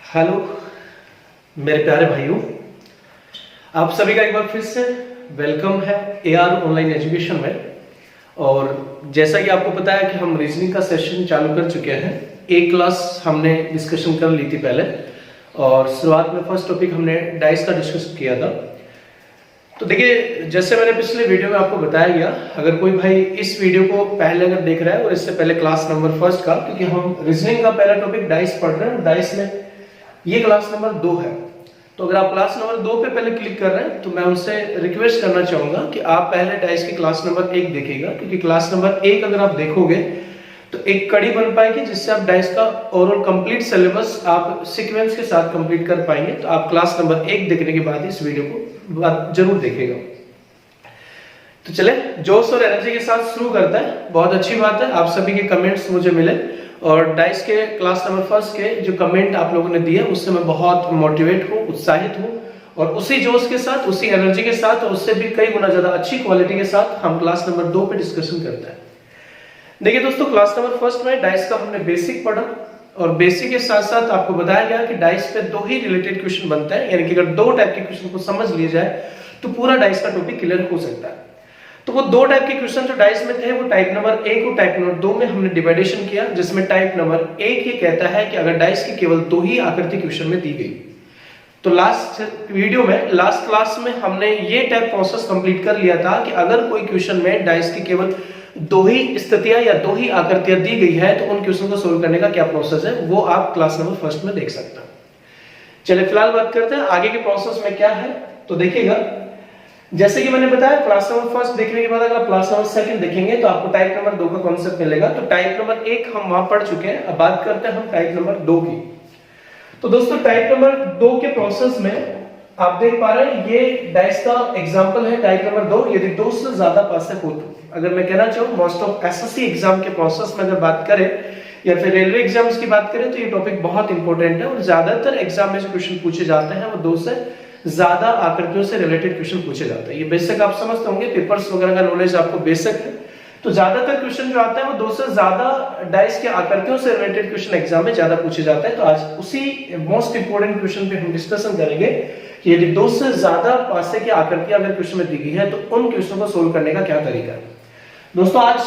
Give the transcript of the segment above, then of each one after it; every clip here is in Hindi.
हेलो मेरे प्यारे भाइयों, आप सभी का एक बार फिर से वेलकम है एआर ऑनलाइन एजुकेशन में। और जैसा कि आपको पता है कि हम रीजनिंग का सेशन चालू कर चुके हैं। एक क्लास हमने डिस्कशन कर ली थी पहले, और शुरुआत में फर्स्ट टॉपिक हमने डाइस का डिस्कशन किया था। तो देखिए, जैसे मैंने पिछले वीडियो में आपको बताया गया, अगर कोई भाई इस वीडियो को पहले अगर देख रहा है और इससे पहले क्लास नंबर फर्स्ट का, क्योंकि हम रीजनिंग का पहला टॉपिक डाइस पढ़ रहे हैं, डाइस में ये क्लास नंबर 2 है। तो अगर आप क्लास नंबर 2 पे पहले क्लिक कर रहे हैं तो मैं उनसे रिक्वेस्ट करना चाहूंगा कि आप पहले डाइस की क्लास नंबर 1 देखिएगा, क्योंकि क्लास नंबर 1 अगर आप देखोगे तो एक कड़ी बन पाएगी जिससे आप डाइस का ओवरऑल कंप्लीट सिलेबस आप सीक्वेंस के साथ कंप्लीट कर पाएंगे। तो आप क्लास नंबर 1 देखने के बाद इस वीडियो को जरूर देखिएगा। तो चले जोश और एनर्जी के साथ शुरू करते हैं। बहुत अच्छी बात है, आप सभी के कमेंट्स मुझे मिले और डाइस के क्लास नंबर फर्स्ट के जो कमेंट आप लोगों ने दिए उससे मैं बहुत मोटिवेट हूँ, उत्साहित हूँ, और उसी जोश के साथ, उसी एनर्जी के साथ और उससे भी कई गुना ज्यादा अच्छी क्वालिटी के साथ हम क्लास नंबर 2 पे डिस्कशन करते हैं। देखिए दोस्तों, क्लास नंबर फर्स्ट में डाइस का हमने बेसिक पढ़ा, और बेसिक के साथ साथ आपको बताया गया कि डाइस पे 2 ही रिलेटेड क्वेश्चन बनते हैं, यानी कि अगर 2 टाइप के क्वेश्चन को समझ लिया जाए तो पूरा डाइस का टॉपिक क्लियर हो सकता है। तो वो 2 टाइप के क्वेश्चन जो डाइस में थे वो टाइप नंबर 1 और टाइप नंबर 2 में हमने डिवाइडेशन किया, जिसमें टाइप नंबर 1 ये कहता है कि अगर डाइस की केवल 2 ही आकृति क्वेश्चन में दी गई। तो लास्ट वीडियो में, लास्ट क्लास में हमने ये टाइप प्रोसेस कंप्लीट कर लिया था कि अगर कोई क्वेश्चन में डाइस की केवल 2 ही स्थितियां या 2 ही आकृतियां दी गई है तो उन क्वेश्चन को सोल्व करने का क्या प्रोसेस है, वो आप क्लास नंबर फर्स्ट में देख सकते हैं। चलिए फिलहाल बात करते हैं आगे के प्रोसेस में क्या है। तो देखिएगा, जैसे कि मैंने बताया, क्लास नंबर फर्स्ट देखने के बाद अगर आप क्लास नंबर सेकंड देखेंगे तो आपको टाइप नंबर 2 का कॉन्सेप्ट मिलेगा। तो टाइप नंबर 1 हम वहां पढ़ चुके हैं, अब बात करते हैं हम टाइप नंबर 2 की। तो दोस्तों, टाइप नंबर 2 के प्रोसेस में आप देख पा रहे हैं ये डाइस का एग्जांपल है। टाइप नंबर 2 यदि 2 से ज्यादा पासे हो तो, अगर मैं कहना चाहूं मोस्ट ऑफ एसएससी एग्जाम के प्रोसेस में अगर बात करें या फिर रेलवे एग्जाम्स की बात करें तो ये टॉपिक बहुत इंपॉर्टेंट है, और ज्यादातर एग्जाम में जो क्वेश्चन पूछे जाते हैं वो 2 से ज्यादा आकृतियों से रिलेटेड क्वेश्चन पूछे जाते हैं। ये बेसिक आप समझते होंगे, पेपर्स वगैरह का नॉलेज आपको बेसिक है। तो ज्यादातर क्वेश्चन जो आता है वो 2 से ज्यादा डाइस के आकृतियों से रिलेटेड क्वेश्चन एग्जाम में ज्यादा पूछे जाते हैं। तो आज उसी मोस्ट इंपोर्टेंट क्वेश्चन पे हम डिस्कशन करेंगे कि यदि 2 से ज्यादा पासे की आकृतियां अगर क्वेश्चन में दी गई है तो उन क्वेश्चन को सोल्व करने का क्या तरीका है। दोस्तों, आज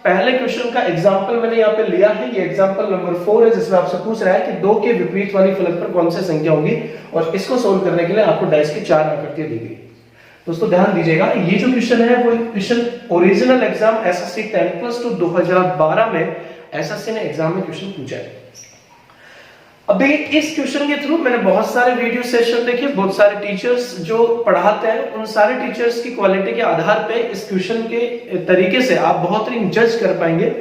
पहले क्वेश्चन का एग्जांपल मैंने यहाँ पे लिया है, ये एग्जांपल नंबर 4 है, जिसमें आपसे पूछ रहा है कि 2 के विपरीत वाली फलक पर कौन सी संख्या होगी, और इसको सोल्व करने के लिए आपको डाइस की 4 आकृतियां दी गई। दोस्तों ध्यान दीजिएगा, ये जो क्वेश्चन है वो क्वेश्चन ओरिजिनल एग्जाम एसएससी 10+2 2012 में एसएससी ने एग्जाम में क्वेश्चन पूछा है। अब देखिए, इस क्वेश्चन के थ्रू मैंने बहुत सारे वीडियो सेशन देखे, बहुत सारे टीचर्स जो पढ़ाते हैं उन सारे टीचर्स की क्वालिटी के आधार पे इस क्वेश्चन के तरीके से आप बहुत जज कर पाएंगे,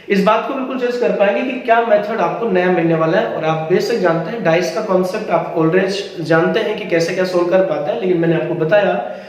इस बात को बिल्कुल जज कर पाएंगे कि क्या मेथड आपको नया मिलने वाला है। और आप बेसिक जानते हैं, डाइस का कॉन्सेप्ट आप ऑलरेडी जानते हैं कि कैसे क्या सोल्व कर पाता है, लेकिन मैंने आपको बताया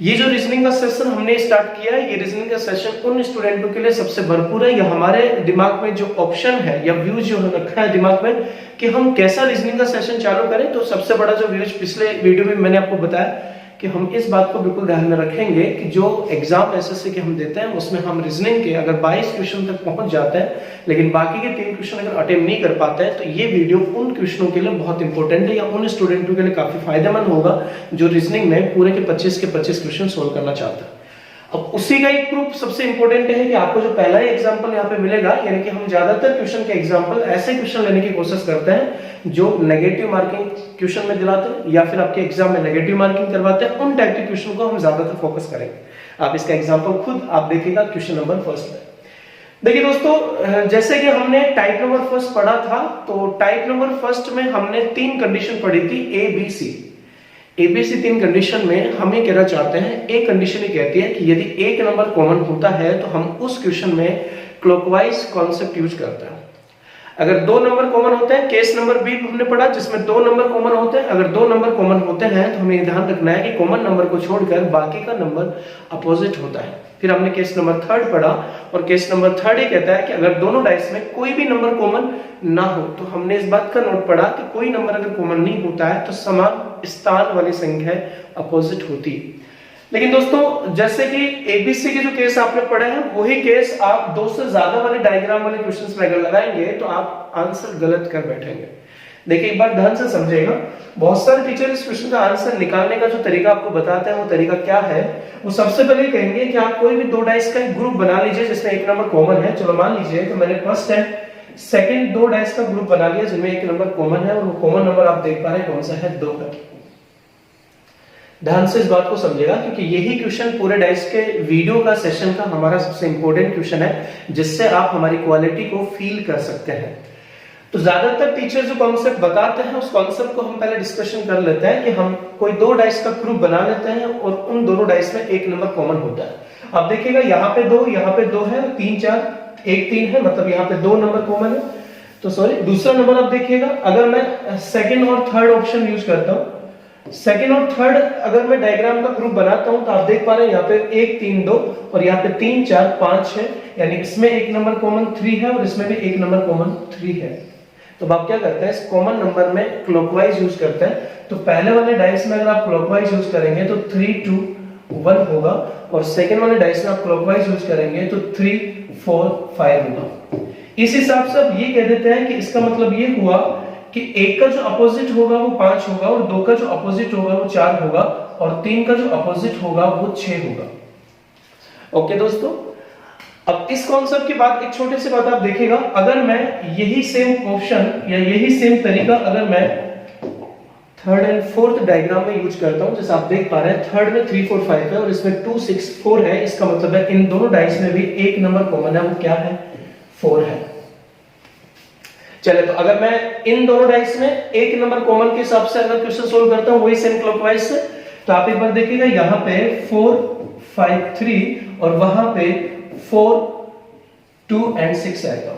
ये जो रीजनिंग का सेशन हमने स्टार्ट किया है, ये रीजनिंग का सेशन उन स्टूडेंटों के लिए सबसे भरपूर है। ये हमारे दिमाग में जो ऑप्शन है या व्यूज जो रखा है दिमाग में कि हम कैसा रीजनिंग का सेशन चालू करें, तो सबसे बड़ा जो व्यूज पिछले वीडियो में मैंने आपको बताया कि हम इस बात को बिल्कुल ध्यान में रखेंगे कि जो एग्जाम एसएससी के हम देते हैं उसमें हम रीजनिंग के अगर 22 क्वेश्चन तक पहुंच जाते हैं लेकिन बाकी के 3 क्वेश्चन अगर अटेम्प्ट नहीं कर पाते हैं, तो ये वीडियो उन क्वेश्चनों के लिए बहुत इंपॉर्टेंट है या उन स्टूडेंटों के लिए काफी फायदेमंद होगा जो रीजनिंग में पूरे के 25 क्वेश्चन सोल्व करना चाहता है। अब उसी का एक प्रूफ सबसे इंपॉर्टेंट है कि आपको जो पहला ही एग्जांपल यहाँ पे मिलेगा, यानी कि हम ज्यादातर क्वेश्चन के एग्जांपल ऐसे क्वेश्चन लेने की कोशिश करते हैं जो नेगेटिव मार्किंग क्वेश्चन में दिलाते हैं या फिर आपके एग्जाम में नेगेटिव मार्किंग करवाते हैं, उन टाइप के क्वेश्चन को हम ज्यादातर फोकस करेंगे। आप इसका एग्जाम्पल खुद आप देखिएगा क्वेश्चन नंबर फर्स्ट में। देखिए दोस्तों, जैसे कि हमने टाइप नंबर फर्स्ट पढ़ा था, तो टाइप नंबर फर्स्ट में हमने 3 कंडीशन पढ़ी थी, ABC 3 कंडीशन में हम ये कहना चाहते हैं। एक कंडीशन ये कहती है कि यदि एक नंबर कॉमन होता है तो हम उस क्वेश्चन में क्लॉकवाइज कॉन्सेप्ट यूज करते हैं। अगर 2 नंबर कॉमन होते हैं, केस नंबर बी हमने पढ़ा जिसमें 2 नंबर कॉमन होते हैं, अगर 2 नंबर कॉमन होते हैं तो हमें ध्यान रखना है कि कॉमन नंबर को छोड़कर बाकी का नंबर अपोजिट होता है। फिर हमने केस नंबर 3 पढ़ा, और केस नंबर 3 ये कहता है कि अगर दोनों डाइस में कोई भी नंबर कॉमन ना हो, तो हमने इस बात का नोट पढ़ा कि कोई नंबर अगर कॉमन नहीं होता है तो समान स्थान वाली संख्या अपोजिट होती है। लेकिन दोस्तों, जैसे कि एबीसी के जो केस आपने पढ़े हैं वही केस आप 2 से ज्यादा वाले डायग्राम वाले क्वेश्चंस में अगर लगाएंगे तो आप आंसर गलत कर बैठेंगे। देखिए एक बार ध्यान से समझिएगा, बहुत सारे टीचर इस क्वेश्चन का आंसर निकालने का जो तरीका आपको बताते हैं वो तरीका क्या है। वो सबसे पहले कहेंगे कि आप कोई भी दो डाइस का एक ग्रुप बना लीजिए जिसमें एक नंबर कॉमन है। चलो मान लीजिए तो मैंने फर्स्ट एंड सेकंड दो डाइस का ग्रुप बना लिया जिनमें एक नंबर कॉमन है, और वो कॉमन नंबर आप देख पा रहे हैं कौन सा है, 2 है। ध्यान से इस बात को समझिएगा क्योंकि यही क्वेश्चन पूरे डाइस के वीडियो का सेशन का हमारा सबसे इंपॉर्टेंट क्वेश्चन है जिससे आप हमारी क्वालिटी को फील कर सकते हैं। तो ज्यादातर टीचर जो कॉन्सेप्ट बताते हैं उस कॉन्सेप्ट को हम पहले डिस्कशन कर लेते हैं कि हम कोई दो डाइस का ग्रुप बना लेते हैं और उन दोनों डाइस में एक नंबर कॉमन होता है। अब देखिएगा यहाँ पे 2 है, 3 4 1 3 है, मतलब यहाँ पे 2 नंबर कॉमन है। तो सॉरी, दूसरा नंबर आप देखिएगा, अगर मैं सेकंड और थर्ड ऑप्शन यूज करता हूँ, सेकंड और थर्ड अगर मैं डायग्राम का ग्रुप बनाता हूं तो आप देख पा रहे हैं यहाँ पे 1 3 2 और यहाँ पे 3 4 5 है, यानी इसमें एक नंबर कॉमन 3 है और इसमें भी एक नंबर कॉमन 3 है। तो आप क्या करते हैं, इस कॉमन नंबर में क्लॉकवाइज यूज करते हैं। तो पहले वाले डाइस में अगर आप क्लॉकवाइज यूज करेंगे तो 3 2 1 होगा, और सेकंड वाले डाइस में आप क्लॉकवाइज यूज करेंगे तो 3 4 5 होगा। इस हिसाब से आप ये कह देते हैं कि इसका मतलब ये हुआ कि एक का जो अपोजिट होगा वो 5 होगा, और 2 का जो अपोजिट होगा वो 4 होगा, और 3 का जो अपोजिट होगा वो 6 होगा। ओके दोस्तों, अब इस कॉन्सेप्ट के बाद एक छोटी सी बात आप देखिएगा, अगर मैं यही सेम ऑप्शन या यही सेम तरीका अगर मैं थर्ड एंड फोर्थ डायग्राम में यूज करता हूं, जैसे आप देख पा रहे हैं थर्ड में 3 4 5 है और इसमें 2 6 4 है, इसका मतलब है इन दोनों डाइस में भी एक नंबर कॉमन है, वो क्या है, 4 है। चले, तो अगर मैं इन दोनों डाइस में एक नंबर कॉमन के हिसाब से अगर क्वेश्चन सोल्व करता हूं वही सेम क्लॉकवाइज से, तो आप एक बार देखिएगा यहाँ पे 4 5 3 और वहां पे 4 2 एंड 6 आएगा।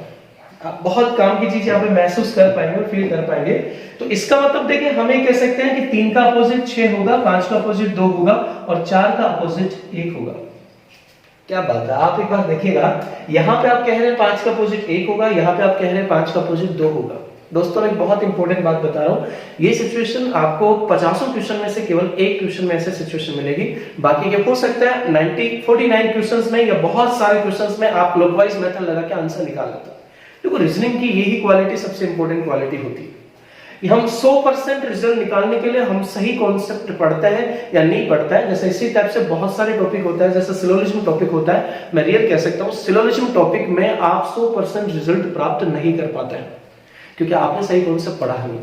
आप बहुत काम की चीज यहाँ पे महसूस कर पाएंगे और फील कर पाएंगे। तो इसका मतलब देखिए हम ये कह सकते हैं कि 3 का अपोजिट 6 होगा, 5 का अपोजिट 2 होगा और 4 का अपोजिट 1 होगा। क्या बात है, आप एक बार देखिएगा, यहाँ पे आप कह रहे हैं 5 का अपोजिट 1 होगा, यहाँ पे आप कह रहे हैं 5 का अपोजिट 2 होगा। दोस्तों मैं एक बहुत इंपॉर्टेंट बात बता रहा हूँ, ये सिचुएशन आपको 50 क्वेश्चन में से केवल एक क्वेश्चन में ऐसे सिचुएशन मिलेगी, बाकी क्या हो सकता है 49 क्वेश्चंस में या बहुत सारे क्वेश्चंस में आप क्लॉकवाइज मेथड लगा के आंसर निकाल लेते हैं। देखो रीजनिंग की यही क्वालिटी सबसे इंपॉर्टेंट क्वालिटी होती है कि हम 100% रिजल्ट निकालने के लिए हम सही कॉन्सेप्ट पढ़ते हैं या नहीं पढ़ते हैं। जैसे इसी टाइप से बहुत सारे टॉपिक होता है, जैसे सिलोजिज्म टॉपिक होता है, मैं रियल कह सकता हूँ सिलोजिज्म टॉपिक में आप 100% रिजल्ट प्राप्त नहीं कर पाते हैं क्योंकि आपने सही कॉन्सेप्ट पढ़ा नहीं।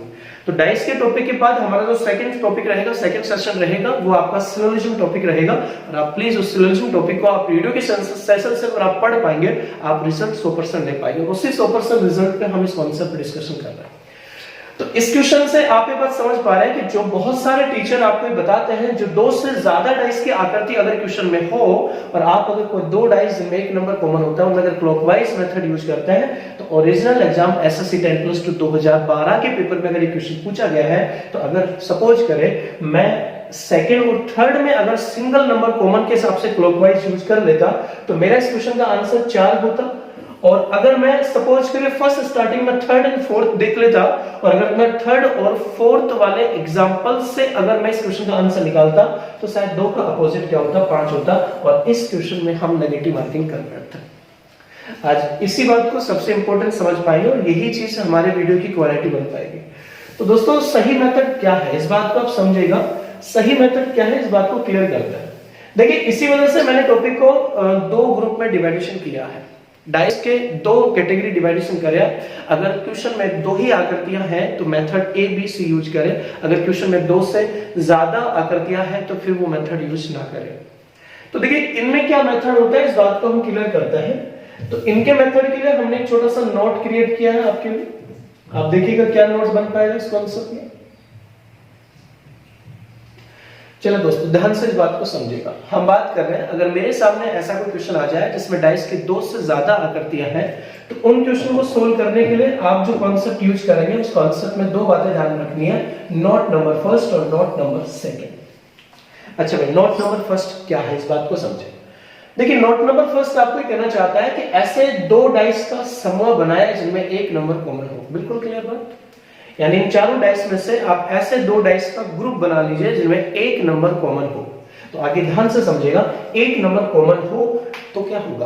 तो डाइस के टॉपिक के बाद हमारा जो सेकंड टॉपिक रहेगा, सेकंड सेशन रहेगा, वो आपका सिलोजिज्म टॉपिक रहेगा, और आप प्लीज उस सिलोजिज्म टॉपिक को आप वीडियो के सेशन से अगर आप पढ़ पाएंगे आप रिजल्ट 100% ले पाएंगे। उसी 100% रिजल्ट पे हम इस कॉन्सेप्ट पर डिस्कशन कर रहे हैं। तो इस क्वेश्चन से आप ये बात समझ पा रहे हैं कि जो बहुत सारे टीचर आपको बताते हैं, जो 2 से ज्यादा डाइस की आकृति अगर क्वेश्चन में हो और आप अगर कोई 2 डाइस में एक नंबर कॉमन होता है, अगर क्लॉकवाइज मेथड यूज करते हैं, तो ओरिजिनल एग्जाम एसएससी 10+2 2012 के पेपर में अगर ये क्वेश्चन पूछा गया है, तो अगर सपोज करें मैं सेकेंड और थर्ड में अगर सिंगल नंबर कॉमन के हिसाब से क्लॉकवाइज यूज कर लेता तो मेरा इस क्वेश्चन का आंसर 4 होता। और अगर मैं सपोज करें फर्स्ट स्टार्टिंग में थर्ड एंड फोर्थ देख लेता, और अगर मैं थर्ड और फोर्थ वाले एग्जांपल से अगर मैं इस क्वेश्चन का आंसर निकालता तो शायद 2 का अपोजिट क्या होता, 5 होता, और इस क्वेश्चन में हम नेगेटिव मार्किंग कर बैठते। आज इसी बात को सबसे इंपॉर्टेंट समझ पाएंगे और यही चीज हमारे वीडियो की क्वालिटी बन पाएगी। तो दोस्तों सही मेथड क्या है, इस बात को आप समझेगा, सही मेथड क्या है इस बात को क्लियर करते हैं। देखिए इसी वजह से मैंने टॉपिक को 2 ग्रुप में डिवाइडेशन किया है, डाइस के 2 कैटेगरी डिवाइडेशन करें। अगर क्वेश्चन में 2 ही आकृतियां हैं तो method A B C use करें, अगर क्वेश्चन में 2 से ज्यादा आकृतियां हैं तो फिर वो मेथड यूज ना करें। तो देखिए इनमें क्या मेथड होता है इस बात को हम क्लियर करते हैं। तो इनके मेथड के लिए हमने एक छोटा सा नोट क्रिएट किया है आपके लिए, आप देखिएगा क्या नोट्स बन पाएगा इस कॉन्सेप्ट में। चलो दोस्तों ध्यान से इस बात को समझिएगा, हम बात कर रहे हैं अगर मेरे सामने ऐसा कोई क्वेश्चन आ जाए जिसमें डाइस के 2 से ज्यादा आकृतियां हैं, तो उन क्वेश्चन को सोल्व करने के लिए आप जो कॉन्सेप्ट यूज करेंगे उस कॉन्सेप्ट में 2 बातें ध्यान रखनी है, नोट नंबर फर्स्ट और नोट नंबर सेकंड। अच्छा भाई नोट नंबर फर्स्ट क्या है इस बात को समझे। देखिए नोट नंबर फर्स्ट आपको कहना चाहता है कि ऐसे 2 डाइस का समूह बनाया जिनमें एक नंबर कॉमन हो। बिल्कुल क्लियर बात, यानी इन चारों डाइस में से आप ऐसे 2 डाइस का ग्रुप बना लीजिए जिनमें एक नंबर कॉमन हो। तो आगे ध्यान से समझिएगा, एक नंबर कॉमन हो तो क्या होगा,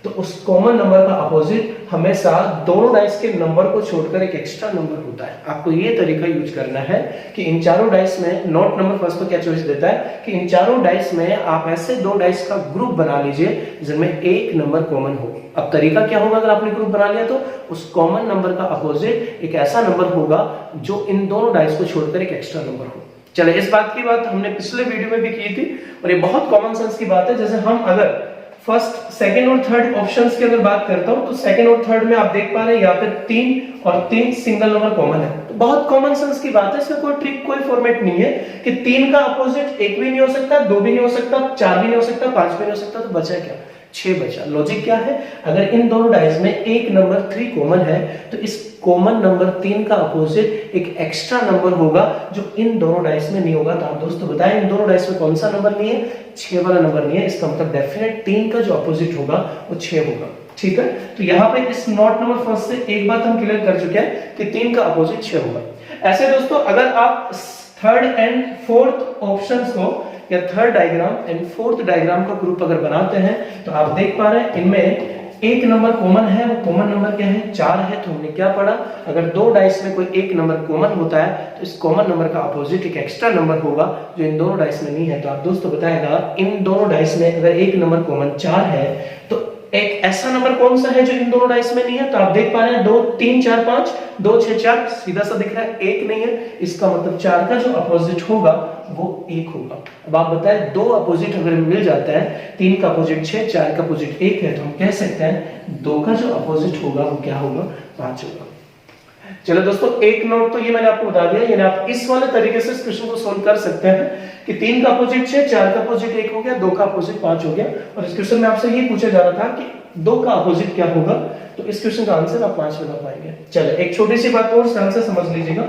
तो उस कॉमन नंबर का अपोजिट हमेशा दोनों डाइस के नंबर को छोड़कर एक एक्स्ट्रा नंबर होता है। आपको ये तरीका यूज करना है कि इन चारों डाइस में नोट नंबर फर्स्ट तो क्या चॉइस देता है कि इन चारों डाइस में आप ऐसे दो डाइस का ग्रुप बना लीजिए जिनमें एक नंबर कॉमन हो। अब तरीका क्या होगा, अगर आपने ग्रुप बना लिया तो उस कॉमन नंबर का अपोजिट एक ऐसा नंबर होगा जो इन दोनों डाइस को छोड़कर एक एक्स्ट्रा नंबर हो। चले, इस बात की बात हमने पिछले वीडियो में भी की थी और ये बहुत कॉमन सेंस की बात है। जैसे हम अगर फर्स्ट, सेकंड और थर्ड ऑप्शंस की अगर बात करता हूं तो सेकंड और थर्ड में आप देख पा रहे हैं यहाँ पे 3 और 3 सिंगल नंबर कॉमन है। तो बहुत कॉमन सेंस की बात है, इसमें कोई ट्रिक कोई फॉर्मेट नहीं है कि 3 का अपोजिट 1 भी नहीं हो सकता, 2 भी नहीं हो सकता, 4 भी नहीं हो सकता, 5 भी नहीं हो सकता, तो बचा क्या, 6 बचा। लॉजिक क्या है, अगर इन दोनों डाइस में एक नंबर 3 कॉमन है तो इस कॉमन नंबर 3 का अपोजिट एक एक्स्ट्रा नंबर होगा जो इन दोनों डाइस में नहीं होगा। तो आप दोस्तों बताएं इन दोनों डाइस में कौन सा नंबर नहीं है, 6 वाला नंबर नहीं है। इसका मतलब डेफिनेट 3 का जो अपोजिट होगा वो 6 होगा। ठीक है, तो यहाँ पे इस नोट नंबर फर्स्ट से एक बात हम क्लियर कर चुके हैं कि 3 का अपोजिट 6 होगा। ऐसे दोस्तों अगर आप थर्ड एंड फोर्थ ऑप्शंस को या third diagram and fourth diagram का ग्रुप अगर बनाते हैं तो आप देख पा रहे हैं इनमें एक नंबर कॉमन है। वो कॉमन नंबर क्या है, 4 है। तो हमने क्या पढ़ा, अगर दो डाइस में कोई एक नंबर कॉमन होता है तो इस कॉमन नंबर का अपोजिट एक एक्स्ट्रा नंबर होगा जो इन दोनों डाइस में नहीं है। तो आप दोस्तों बताएगा इन दोनों डाइस में अगर एक नंबर कॉमन 4 है तो एक ऐसा नंबर कौन सा है जो इन दोनों डाइस में नहीं है। तो आप देख पा रहे हैं 2 3 4 5, 2 6 4, सीधा सा दिख रहा है, एक नहीं है। इसका मतलब 4 का जो अपोजिट होगा वो 1 होगा। अब आप बताएं दो अपोजिट अगर मिल जाता है, 3 का अपोजिट 6, 4 का अपोजिट 1 है, तो हम कह सकते हैं 2 का जो अपोजिट होगा वो क्या होगा, 5 होगा। चलो दोस्तों, एक नोट तो ये मैंने आपको बता दिया, यानी आप इस वाले तरीके से इस क्वेश्चन को सोल्व कर सकते हैं कि 3 का अपोजिट 6, 4 का अपोजिट 1 हो गया, 2 का अपोजिट 5 हो गया। और इस क्वेश्चन में आपसे ये पूछा जा रहा था कि 2 का अपोजिट क्या होगा, तो इस क्वेश्चन का आंसर आप 5 बता पाएंगे। चलो एक छोटी सी बात और ध्यान से समझ लीजिएगा।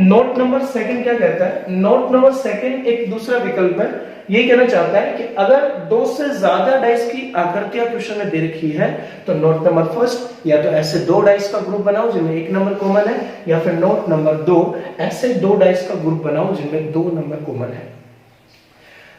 नोट नंबर सेकंड क्या कहता है, नोट नंबर सेकंड एक दूसरा विकल्प है। ये कहना चाहता है कि अगर 2 से ज्यादा डाइस की आकृतियां क्वेश्चन में दे रखी है तो नोट नंबर फर्स्ट या तो ऐसे 2 डाइस का ग्रुप बनाओ जिनमें एक नंबर कॉमन है, या फिर नोट नंबर 2 ऐसे 2 डाइस का ग्रुप बनाओ जिनमें 2 नंबर कॉमन है।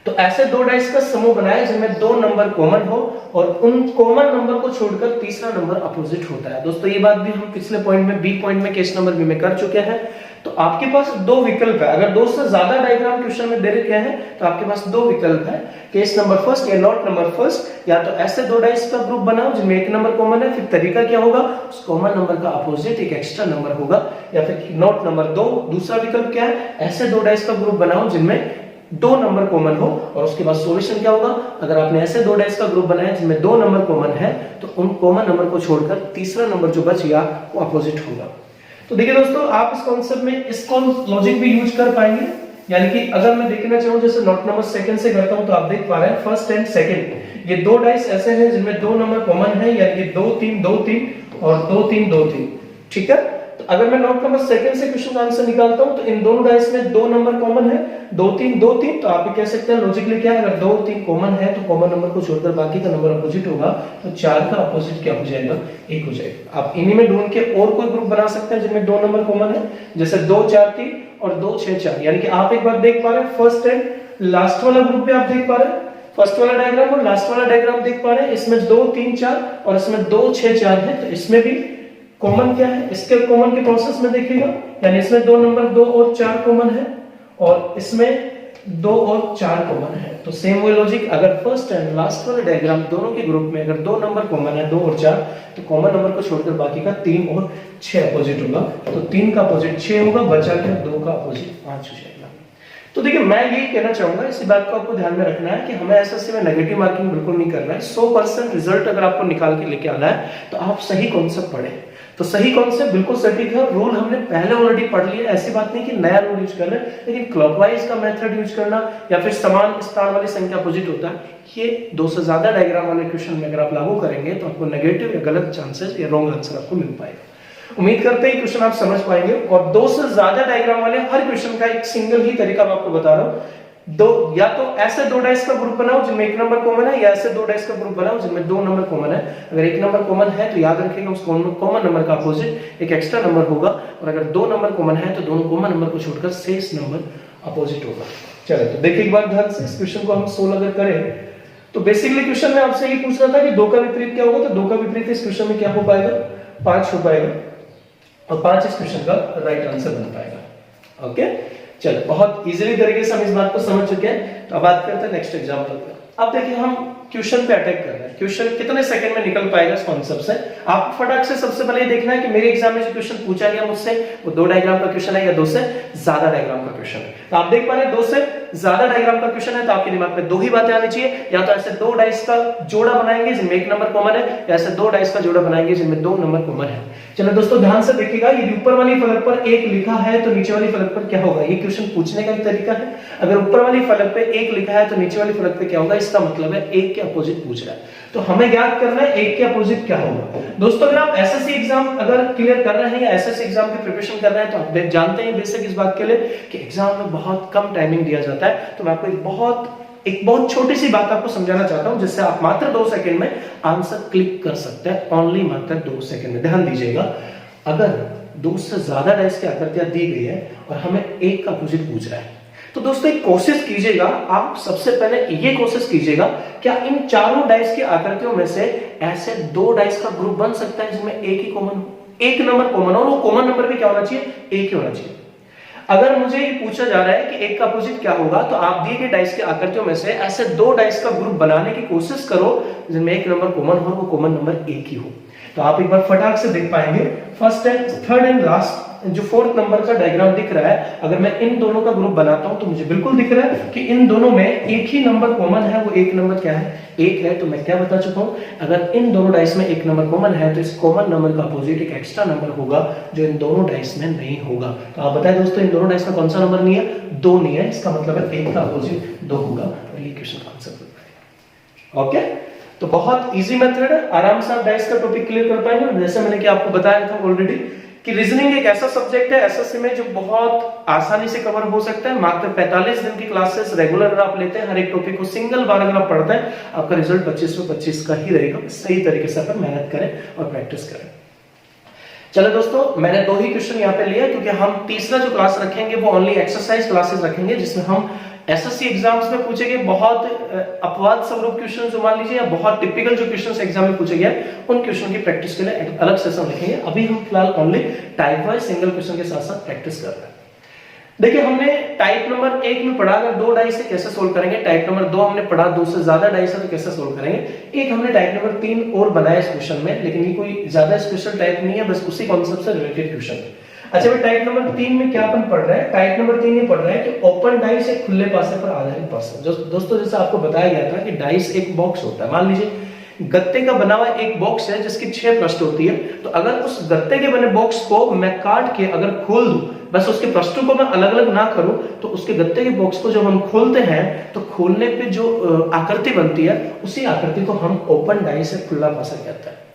तो ऐसे 2 डाइस का समूह बनाए जिनमें 2 नंबर कॉमन हो और उन कॉमन नंबर को छोड़कर तीसरा नंबर अपोजिट होता है। दोस्तों ये बात भी हम पिछले पॉइंट में, बी पॉइंट में, केस नंबर बी में कर चुके हैं। तो आपके पास 2 विकल्प है। अगर 2 से ज्यादा डायग्राम क्वेश्चन में दे रखे हैं तो आपके पास 2 विकल्प है, केस नंबर फर्स्ट या नोट नंबर फर्स्ट, या तो ऐसे 2 डाइस का ग्रुप बनाओ जिनमें एक नंबर कॉमन है। फिर तरीका क्या होगा, उस कॉमन नंबर का अपोजिट एक एक्स्ट्रा नंबर होगा। या फिर नोट नंबर 2 दूसरा विकल्प क्या है, ऐसे 2 डाइस का ग्रुप बनाओ जिनमें 2 नंबर कॉमन हो। और उसके बाद सॉल्यूशन क्या होगा, अगर आपने ऐसे 2 डाइस का ग्रुप बनाया जिनमें 2 नंबर कॉमन है तो उन कॉमन नंबर को छोड़कर तीसरा नंबर जो बच गया वो अपोजिट होगा। तो देखिए दोस्तों, आप इस कॉन्सेप्ट में इसको लॉजिक भी यूज कर पाएंगे। यानी कि अगर मैं देखना चाहूं जैसे नोट नंबर सेकंड से करता हूं तो आप देख पा रहे हैं फर्स्ट एंड सेकंड ये 2 डाइस ऐसे हैं जिनमें 2 नंबर कॉमन है, यानी कि 2 3 2 3 और 2 3 2 3। ठीक है, तो अगर मैं नोट नंबर सेकंड से क्वेश्चन का आंसर निकालता हूं तो इन दोनों डाइस में 2 नंबर कॉमन है, 2 3 2 3। तो आप ये कह सकते हैं लॉजिकली क्या है, अगर 2 3 कॉमन है तो कॉमन नंबर को छोड़कर बाकी का नंबर अपोजिट होगा, तो 4 का अपोजिट क्या हो जाएगा, 1 हो जाएगा। आप इन्हीं में ढूंढ के और कोई ग्रुप बना सकते हैं जिनमें 2 नंबर कॉमन है, जैसे 2 4 3 और 2 6 4। यानी कि आप एक बार देख पा रहे हैं फर्स्ट एंड लास्ट वाला ग्रुप भी आप देख पा रहे हैं, फर्स्ट वाला डायग्राम और लास्ट वाला डायग्राम देख पा रहे हैं। इसमें 2 3 4 और इसमें 2 6 4 है, तो इसमें भी कॉमन क्या है, इसके कॉमन के प्रोसेस में देखिएगा, यानी इसमें 2 नंबर 2 और 4 कॉमन है और इसमें 2 और 4 कॉमन है। तो सेम वो लॉजिक, अगर फर्स्ट एंड लास्ट वाले डायग्राम दोनों के ग्रुप में अगर 2 नंबर कॉमन है, 2 और 4, तो कॉमन नंबर को छोड़कर बाकी का 3 और 6 अपोजिट होगा। तो 3 का अपोजिट 6 होगा, बचा क्या, 2 का अपोजिट 5 हो जाएगा। तो देखिए मैं यही कहना चाहूंगा, इसी बात को आपको ध्यान में रखना है कि हमें एसएससी में नेगेटिव मार्किंग बिल्कुल नहीं करना है। 100% रिजल्ट अगर आपको निकाल के लेके आना है तो आप सही कॉन्सेप्ट पढ़ें। तो सही कॉन्सेप्ट बिल्कुल सटीक है, रूल हमने पहले ऑलरेडी पढ़ लिया। ऐसी बात नहीं कि नया रूल यूज कर रहे हैं, लेकिन क्लॉकवाइज का मेथड यूज करना या फिर समान स्थान वाली संख्या अपोजिट होता है, ये 2 से ज्यादा डायग्राम वाले क्वेश्चन में अगर आप लागू करेंगे तो आपको नेगेटिव या गलत चांसेस या रॉन्ग आंसर आपको मिल पाएगा। उम्मीद करते हैं क्वेश्चन आप समझ पाएंगे। और 2 से ज्यादा डायग्राम वाले हर क्वेश्चन का एक सिंगल ही तरीका मैं आपको बता रहा हूँ। या तो ऐसे 2 डाइस का ग्रुप बनाओ जिनमें 1 नंबर कॉमन है, या ऐसे 2 डाइस का ग्रुप बनाओ जिनमें 2 नंबर कॉमन है। अगर 1 नंबर कॉमन है तो याद रखिएगा उस कॉमन नंबर का अपोजिट एक एक्स्ट्रा नंबर होगा, और अगर 2 नंबर कॉमन है तो दोनों कॉमन नंबर को छोड़कर शेष नंबर अपोजिट होगा। चलो तो देखिए एक बार ध्यान से, इस क्वेश्चन को हम सोल्व अगर करें तो बेसिकली क्वेश्चन में आपसे ये पूछ रहा था कि 2 का विपरीत क्या होगा, तो 2 का विपरीत इस क्वेश्चन में क्या हो पाएगा, 5 हो पाएगा, और 5 इस क्वेश्चन का राइट आंसर बन पाएगा। ओके, चलो बहुत इजीली तरीके से हम इस बात को समझ चुके हैं। तो अब बात करते हैं नेक्स्ट एग्जांपल पे। अब देखिए हम क्वेश्चन पे अटैक कर रहे हैं, क्वेश्चन कितने सेकंड में निकल पाएगा इस कॉन्सेप्ट से। आपको फटाक से सबसे पहले ये देखना है कि मेरे एग्जाम में जो क्वेश्चन पूछा गया मुझसे वो 2 डायग्राम का क्वेश्चन है या 2 से ज्यादा डायग्राम का क्वेश्चन है। तो आप देख पा रहे हैं 2 से ज्यादा डायग्राम का क्वेश्चन है, तो आपके दिमाग में 2 ही बातें आनी चाहिए, या तो ऐसे 2 डाइस का जोड़ा बनाएंगे जिनमें 1 नंबर कॉमन है, या ऐसे 2 डाइस का जोड़ा बनाएंगे जिनमें 2 नंबर कॉमन है। चलो दोस्तों ध्यान से देखिएगा, यदि ऊपर वाली फलक पर 1 लिखा है तो नीचे वाली फलक पर क्या होगा, ये क्वेश्चन पूछने का एक तरीका है। अगर ऊपर वाली फलक पे 1 लिखा है तो नीचे वाली फलक पे क्या होगा, इसका मतलब है 1 के अपोजिट पूछ रहा है। तो हमें ज्ञात करना है 1 के अपोजिट क्या होगा। दोस्तों अगर आप एसएससी एग्जाम अगर क्लियर कर रहे हैं या एसएससी एग्जाम की प्रिपरेशन कर रहे हैं तो आप जानते हैं बेसिक इस बात के लिए कि एग्जाम में बहुत कम टाइमिंग दिया जाता है। तो मैं आपको एक बहुत छोटी सी बात आपको समझाना चाहता हूं जिससे आप मात्र 2 सेकंड में आंसर क्लिक कर सकते हैं, ओनली मात्र 2 सेकंड में। ध्यान दीजिएगा, अगर 2 से ज्यादा डाइस की आकृतियां दी गई है और हमें 1 का अपोजिट पूछ रहा है, तो दोस्तों एक कोशिश कीजिएगा, आप सबसे पहले ये कोशिश कीजिएगा क्या इन चारों डाइस की आकृतियों में से ऐसे 2 डाइस का ग्रुप बन सकता है जिसमें 1 ही कॉमन हो, 1 नंबर कॉमन हो, और वो कॉमन नंबर भी क्या होना चाहिए, 1 ही होना चाहिए। अगर मुझे ये पूछा जा रहा है कि 1 का अपोजिट क्या होगा, तो आप दिए गए डाइस की आकृतियों में से ऐसे 2 डाइस का ग्रुप बनाने की कोशिश करो जिनमें 1 नंबर कॉमन हो, वो कॉमन नंबर 1 ही हो। तो आप एक बार फटाक से देख पाएंगे, first and third and last जो 4th नंबर का डायग्राम दिख रहा है, अगर मैं इन दोनों का ग्रुप बनाता हूं तो मुझे बिल्कुल दिख रहा है कि इन दोनों में 1 ही नंबर कॉमन है, वो 1 नंबर क्या है, 1 है। तो मैं क्या बता चुका हूं, अगर इन दोनों डाइस में 1 नंबर कॉमन है तो इस कॉमन नंबर का अपोजिट एक एक्स्ट्रा नंबर होगा जो इन दोनों डाइस में नहीं होगा। तो आप बताएं दोस्तों इन दोनों डाइस में कौन सा नंबर नहीं है, 2 नहीं है, इसका मतलब है 1 का अपोजिट 2 होगा, और ये क्वेश्चन का आंसर बन पाएगा। ओके, तो बहुत इजी मेथड है, आराम से आप डाइस का टॉपिक क्लियर कर पाएंगे। जैसे मैंने कि आपको बताया था ऑलरेडी कि रीजनिंग एक ऐसा सब्जेक्ट है एसएससी में जो बहुत आसानी से कवर हो सकता है। मात्र 45 दिन की क्लासेस रेगुलर आप लेते हैं, हर एक टॉपिक को सिंगल बार अगर आप पढ़ते हैं, आपका रिजल्ट 25 में 25 का ही रहेगा। सही तरीके से अपन मेहनत करें और प्रैक्टिस करें। चलो दोस्तों, मैंने 2 ही क्वेश्चन यहाँ पे लिए क्योंकि हम तीसरा जो क्लास रखेंगे वो ओनली एक्सरसाइज क्लासेस रखेंगे, जिसमें हम एसएससी एग्जाम्स में पूछे गए बहुत अपवाद स्वरूप क्वेश्चन जो मान लीजिए या बहुत टिपिकल जो क्वेश्चन एग्जाम में पूछे गए उन क्वेश्चन की प्रैक्टिस के लिए अलग सेशन रखेंगे। अभी हम फिलहाल only type wise single question के साथ साथ प्रैक्टिस कर रहे हैं। देखिए हमने टाइप नंबर 1 में पढ़ा अगर 2 डाइस से कैसे सोल्व करेंगे, टाइप नंबर 2 हमने पढ़ा 2 से ज्यादा डाइस है तो कैसे सोल्व करेंगे, एक हमने टाइप नंबर 3 और बनाया इस क्वेश्चन में, लेकिन ये कोई ज्यादा स्पेशल टाइप नहीं है, बस उसी कॉन्सेप्ट से रिलेटेड क्वेश्चन है। अच्छा भाई, टाइप नंबर 3 में क्या अपन पढ़ रहे हैं, टाइप नंबर 3 में पढ़ रहे हैं कि ओपन डाइस एक खुले पासे पर आधारित पासा। दोस्तों जैसे आपको बताया गया था कि डाइस एक बॉक्स होता है, मान लीजिए गत्ते का बना हुआ एक बॉक्स है जिसकी 6 पृष्ठ होती है, तो अगर उस गत्ते के बने बॉक्स को मैं काट के अगर खोल दूं, बस उसके पृष्ठों को मैं अलग अलग ना करूं, तो उसके गत्ते के बॉक्स को जब हम खोलते हैं तो खोलने पे जो आकृति बनती है उसी आकृति को हम ओपन डाइस से खुला पासा कहते हैं।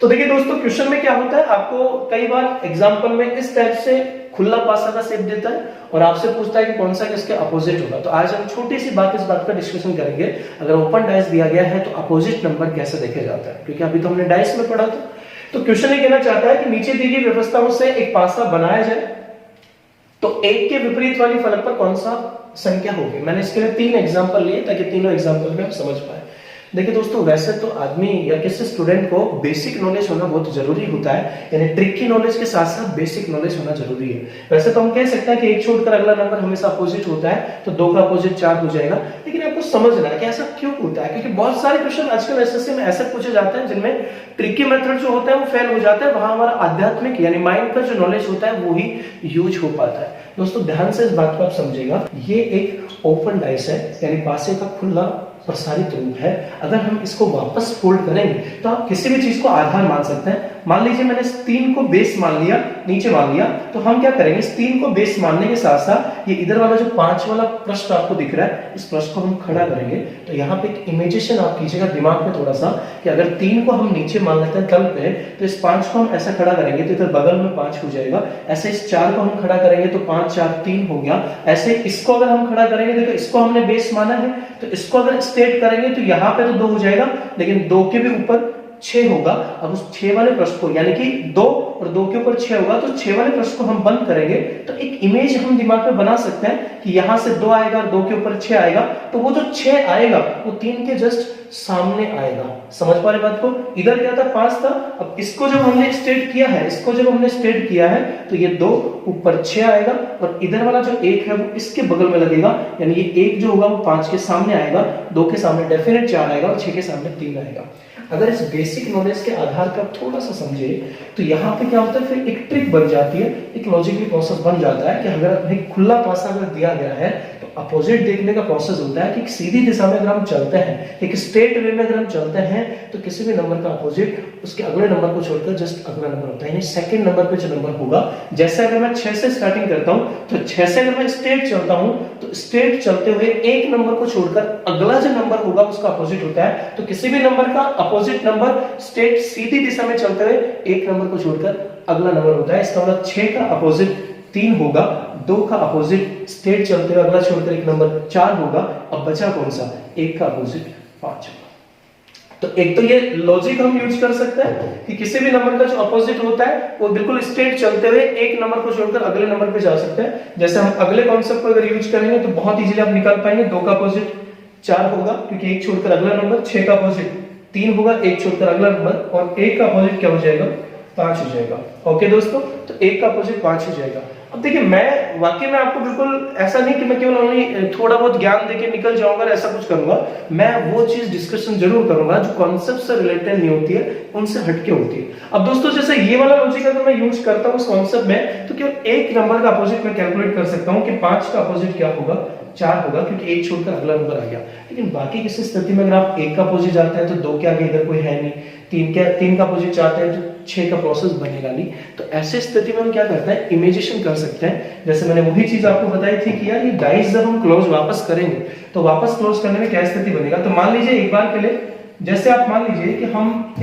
तो देखिए दोस्तों क्वेश्चन में क्या होता है, आपको कई बार एग्जाम्पल में इस टाइप से खुला पासा का शेप देता है और आपसे पूछता है कि कौन सा किसके अपोजिट होगा। तो आज हम छोटी सी बात इस बात का डिस्कशन करेंगे, अगर ओपन डाइस दिया गया है तो अपोजिट नंबर कैसे देखे जाता है, क्योंकि अभी तो हमने डाइस में पढ़ा था। तो क्वेश्चन ये कहना चाहता है कि नीचे दी गई व्यवस्थाओं से एक पासा बनाया जाए तो 1 के विपरीत वाली फलक पर कौन सा संख्या होगी। मैंने इसके लिए 3 एग्जाम्पल लिए ताकि तीनों एग्जाम्पल में हम समझ पाए। देखिए दोस्तों, वैसे तो आदमी या किसी स्टूडेंट को बेसिक नॉलेज होना बहुत जरूरी होता है, यानी ट्रिकी नॉलेज के साथ साथ बेसिक नॉलेज होना जरूरी है। वैसे तो हम कह सकते हैं कि 1 छोड़कर अगला नंबर हमेशा अपोजिट होता है, तो 2 का अपोजिट 4 हो जाएगा, लेकिन आपको समझना है कि ऐसा क्यों होता है, क्योंकि बहुत सारे क्वेश्चन आजकल एसएससी में ऐसे पूछे जाते हैं जिनमें ट्रिकी मेथड जो होता है वो फेल हो जाता है, वहां हमारा आध्यात्मिक यानी माइंड का जो नॉलेज होता है वो ही यूज हो पाता है। दोस्तों ध्यान से इस बात को आप समझिएगा, ये एक ओपन डाइस है यानी पासे का खुला प्रसारित रूप है। अगर हम इसको वापस फोल्ड करेंगे तो आप किसी भी चीज को आधार मान सकते हैं। मान लीजिए मैंने इस 3 को बेस मान लिया, नीचे मान लिया, तो हम क्या करेंगे, इस 3 को बेस मानने के साथ साथ ये इधर वाला जो 5 वाला पृष्ठ आपको दिख रहा है, इस पृष्ठ को हम खड़ा करेंगे। तो यहाँ पे एक इमेजिनेशन आप कीजिएगा दिमाग में थोड़ा सा कि अगर 3 को हम नीचे मान लेते हैं तल पे, तो इस 5 को हम ऐसा खड़ा करेंगे तो इधर बगल में 5 हो जाएगा। ऐसे इस 4 को हम खड़ा करेंगे तो 5 4 3 हो गया। ऐसे इसको अगर हम खड़ा करेंगे, देखो इसको हमने बेस माना है, तो इसको अगर स्टेट करेंगे तो यहाँ पे तो 2 हो जाएगा, लेकिन 2 के भी ऊपर 6 होगा। अब उस 6 वाले पृष्ठ को, यानी कि 2 और 2 के ऊपर 6 होगा, तो 6 वाले पृष्ठ को हम बंद करेंगे तो एक इमेज हम दिमाग में बना सकते हैं कि यहां से 2 आएगा और 2 के ऊपर 6 आएगा, तो वो जो 6 आएगा वो 3 के जस्ट सामने आएगा। समझ पा रहे बात को? इधर क्या था, 5 था। अब इसको जब हमने स्टेट किया है, इसको जब हमने स्टेट किया है तो ये 2 ऊपर 6 आएगा और इधर वाला जो 1 है वो इसके बगल में लगेगा, यानी ये 1 जो होगा वो 5 के सामने आएगा, 2 के सामने डेफिनेट 4 आएगा और 6 के सामने 3 आएगा। अगर इस बेसिक नॉलेज के आधार पर थोड़ा सा समझे तो यहाँ पे क्या होता है, फिर एक ट्रिक बन जाती है, एक लॉजिकली प्रोसेस बन जाता है कि अगर एक खुला पासा अगर दिया गया है तो अपोजिट देखने का प्रोसेस होता है कि सीधी दिशा में अगर हम चलते हैं, एक स्ट्रेट वे में अगर हम चलते हैं तो किसी भी नंबर का अपोजिट उसके अगले नंबर को छोड़कर जस्ट अगला नंबर होता है, यानी सेकंड नंबर पे जो नंबर होगा। जैसे अगर मैं 6 से स्टार्टिंग करता हूं तो 6 से अगर मैं स्ट्रेट चलता हूं तो स्ट्रेट चलते हुए एक नंबर को छोड़कर अगला जो नंबर होगा उसका अपोजिट होता है। तो किसी भी नंबर का अपोजिट नंबर स्ट्रेट सीधी दिशा में चलते हुए एक नंबर को छोड़कर अगला नंबर होता है। इसका मतलब 6 का अपोजिट 3 होगा, 2 का अपोजिट स्ट्रेट चलते हुए अगला छोड़कर एक नंबर 4 होगा। अब बचा कौन सा, 1 का अपोजिट 5 होगा। तो एक तो ये लॉजिक हम यूज कर सकते हैं कि किसी भी नंबर का जो अपोजिट होता है वो बिल्कुल स्ट्रेट चलते हुए एक नंबर को छोड़कर अगले नंबर पे जा सकते हैं। जैसे हम अगले कॉन्सेप्ट को अगर यूज करेंगे तो बहुत इजीली आप निकाल पाएंगे। 2 का अपोजिट 4 होगा क्योंकि 1 छोड़कर अगला नंबर, 6 का अपोजिट 3 होगा, 1 छोड़कर अगला नंबर, और 1 का अपोजिट क्या हो जाएगा, 5 हो जाएगा। ओके दोस्तों, तो 1 का अपोजिट 5 हो जाएगा। अब देखिए, मैं वाकई में आपको बिल्कुल ऐसा नहीं कि मैं केवल ओनली थोड़ा बहुत ज्ञान देके निकल जाऊंगा, ऐसा कुछ करूंगा। मैं वो चीज डिस्कशन जरूर करूंगा जो कॉन्सेप्ट से रिलेटेड नहीं होती है, उनसे हटके होती है। अब दोस्तों, जैसे ये वाला लॉजिक अगर मैं यूज करता हूं उस कॉन्सेप्ट में, तो केवल एक नंबर का अपोजिट मैं कैलकुलेट कर सकता हूं कि 5 का अपोजिट क्या होगा, 4 होगा, क्योंकि 1 छोड़कर अगला नंबर आ गया। लेकिन बाकी किसी स्थिति में अगर आप 1 का अपोजिट जाते हैं तो 2 के आगे इधर कोई है नहीं, 3 का अपोजिट चाहते हैं तो 6 का प्रोसेस बनेगा नहीं। तो ऐसे स्थिति में हम क्या करते हैं, इमेजिनेशन कर सकते हैं। जैसे मैंने वही चीज आपको बताई थी कि यार ये डाइस जब हम क्लोज वापस करेंगे तो वापस क्लोज करने में क्या स्थिति बनेगा। तो मान लीजिए एक बार के लिए, जैसे आप मान लीजिए कि हम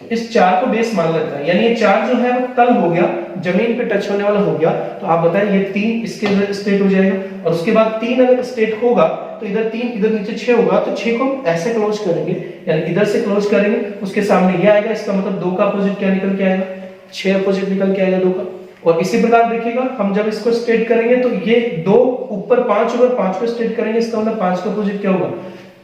इस 4 को बेस मान लेते हैं, यानी ये 4 जो है वो तल हो गया, जमीन पे टच होने वाला हो गया। तो आप बताइए ये 3 इसके स्टेट हो जाएगा, और उसके बाद 3 अगर स्टेट होगा तो इधर 3, इधर नीचे 6 होगा। तो 6 को हम ऐसे क्लोज करेंगे, यानी इधर से क्लोज करेंगे, उसके सामने ये आएगा। इसका मतलब 2 का अपोजिट क्या निकल के आएगा, 6 अपोजिट निकल के आएगा 2 का। और इसी प्रकार देखिएगा, हम जब इसको स्ट्रेट करेंगे तो ये 2 ऊपर 5 होगा, 5 को स्ट्रेट करेंगे, इसका मतलब 5 का अपोजिट क्या होगा,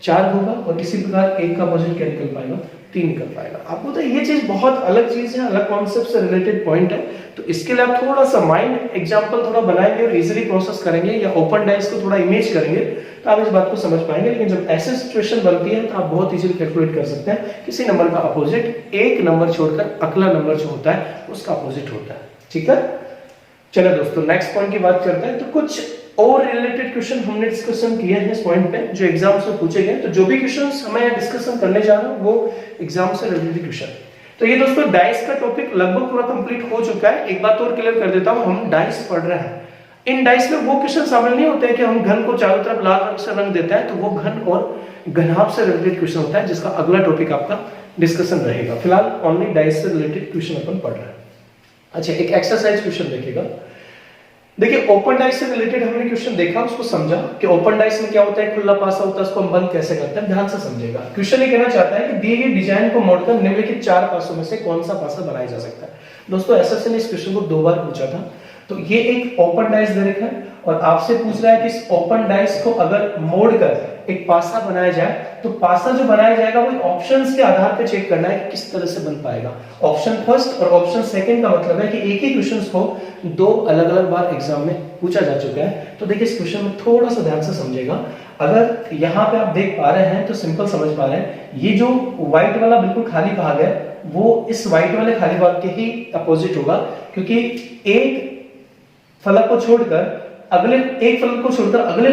4 होगा। और इसी प्रकार 1 का अपोजिट क्या निकल पाएगा, 3 निकल पाएगा। आपको तो ये चीज बहुत अलग चीज है, अलग कॉन्सेप्ट से रिलेटेड पॉइंट है। तो इसके लिए आप थोड़ा सा माइंड एग्जांपल थोड़ा बनाएंगे और इजीली प्रोसेस करेंगे, या ओपन डाइस को थोड़ा इमेज करेंगे तो आप इस बात को समझ पाएंगे। लेकिन जब ऐसी सिचुएशन बनती है तो आप बहुत इजीली कैलकुलेट कर सकते हैं किसी नंबर का अपोजिट एक नंबर छोड़कर अगला नंबर जो होता है उसका अपोजिट होता है। ठीक है, चलो दोस्तों नेक्स्ट पॉइंट की बात करते हैं। तो कुछ और रिलेटेड क्वेश्चन हमने डिस्कशन किए हैं इस पॉइंट पे जो एग्जाम से पूछे गए। तो जो भी क्वेश्चंस हमें डिस्कशन करने जा रहे हैं वो एग्जाम से रिलेटेड क्वेश्चन। तो ये दोस्तों डाइस का टॉपिक लगभग पूरा कंप्लीट हो चुका है। एक बात और क्लियर कर देता हूं, हम डाइस पढ़ रहे हैं। इन डाइस में वो क्वेश्चन शामिल नहीं होते हैं कि हम घन को चारों तरफ लाल रंग से रंग देते हैं, तो वो घन और घनाभ से रिलेटेड क्वेश्चन होता है जिसका अगला टॉपिक आपका डिस्कशन रहेगा। फिलहाल ओनली डाइस से रिलेटेड क्वेश्चन अपन पढ़ रहे हैं। अच्छा, एक एक्सरसाइज क्वेश्चन देखिएगा। देखिए, ओपन डाइस से रिलेटेड हमने क्वेश्चन देखा, उसको समझा कि ओपन डाइस में क्या होता है, खुला पासा होता है, उसको हम बंद कैसे करते हैं, ध्यान से समझेगा। क्वेश्चन ये कहना चाहता है कि दिए गए डिजाइन को मोड़कर निम्नलिखित 4 पासों में से कौन सा पासा बनाया जा सकता है। दोस्तों एसएससी ने इस क्वेश्चन को 2 बार पूछा था। तो ये एक ओपन डाइस दे रखा है और आपसे पूछ रहा है कि इस ओपन डाइस को अगर मोड़कर एक पासा बनाया जाए तो पासा जो बनाया जाएगा वो ऑप्शंस के आधार पर चेक करना है कि किस तरह से बन पाएगा। ऑप्शन फर्स्ट और ऑप्शन सेकंड का मतलब है कि एक ही क्वेश्चन को 2 अलग अलग बार एग्जाम में पूछा जा चुका है। तो देखिए, इस क्वेश्चन में थोड़ा सा ध्यान से समझेगा। अगर यहाँ पे आप देख पा रहे हैं तो सिंपल समझ पा रहे हैं, ये जो व्हाइट वाला बिल्कुल खाली भाग है वो इस व्हाइट वाले खाली भाग के ही अपोजिट होगा, क्योंकि एक फलक को छोड़कर अगले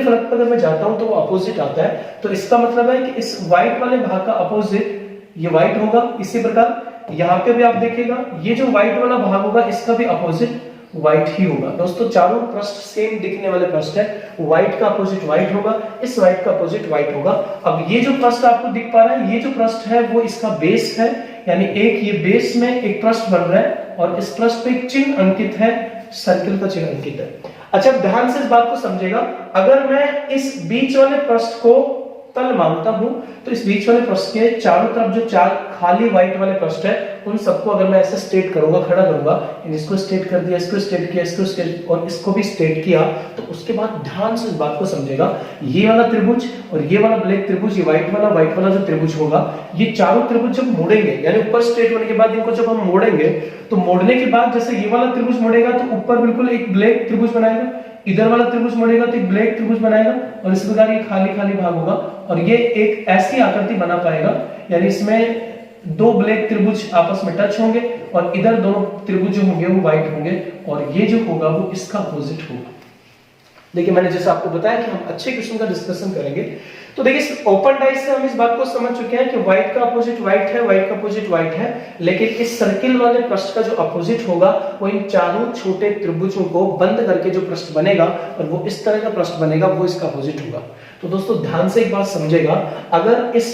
फलक पर अगर मैं जाता हूं तो वो अपोजिट आता है। तो इसका मतलब है कि इस व्हाइट वाले भाग का अपोजिट ये व्हाइट होगा। इसी प्रकार यहाँ पे भी आप देखिएगा, ये जो व्हाइट वाला भाग होगा इसका भी अपोजिट व्हाइट ही होगा। दोस्तों चारों पृष्ठ सेम दिखने वाले पृष्ठ है, व्हाइट का अपोजिट व्हाइट होगा, इस व्हाइट का अपोजिट व्हाइट होगा। अब ये जो पृष्ठ आपको दिख पा रहा है, ये जो पृष्ठ है वो इसका बेस है, यानी एक ये बेस में एक पृष्ठ बन रहा है और इस पृष्ठ पे एक चिन्ह अंकित है, सर्किल का चिन्ह अंकित है। अच्छा, ध्यान से इस बात को समझेगा। अगर मैं इस बीच वाले पृष्ठ को तल मानता हूं तो इस बीच वाले पृष्ठ के चारों तरफ जो चार खाली व्हाइट वाले पृष्ठ है उन सबको अगर मैं ऐसे स्ट्रेट करूंगा, खड़ा करूंगा, इसको स्ट्रेट कर दिया, इसको स्ट्रेट किया, इसको स्ट्रेट और इसको भी स्ट्रेट किया, तो उसके बाद ध्यान से इस बात को समझेगा, ये वाला त्रिभुज और ये वाला ब्लैक त्रिभुज, ये व्हाइट वाला जो त्रिभुज होगा, ये चारों त्रिभुज जब मोड़ेंगे, यानी ऊपर स्ट्रेट होने के बाद इनको जब हम मोड़ेंगे, तो मोड़ने के बाद जैसे ये वाला त्रिभुज मोड़ेगा तो ऊपर बिल्कुल एक ब्लैक त्रिभुज बनाएगा, इधर वाला त्रिभुज मोड़ेगा तो एक ब्लैक त्रिभुज बनाएगा और इस प्रकार ये खाली खाली भाग होगा और ये एक ऐसी आकृति बना पाएगा, यानी इसमें दो ब्लैक त्रिभुज आपस में टच होंगे और इधर दोनों त्रिभुज जो होंगे वो व्हाइट होंगे और ये जो होगा वो इसका अपोजिट होगा। देखिए मैंने जैसे आपको बताया कि हम अच्छे क्वेश्चन का डिस्कशन करेंगे, तो देखिए ओपन डाइस से हम इस बात को समझ चुके हैं कि व्हाइट का अपोजिट व्हाइट है, व्हाइट का अपोजिट व्हाइट है, लेकिन इस सर्किल वाले पृष्ठ का जो अपोजिट होगा वो इन चारों छोटे त्रिभुजों को बंद करके जो पृष्ठ बनेगा और वो इस तरह का पृष्ठ बनेगा, वो इसका अपोजिट होगा। तो दोस्तों ध्यान से एक बात समझेगा, अगर इस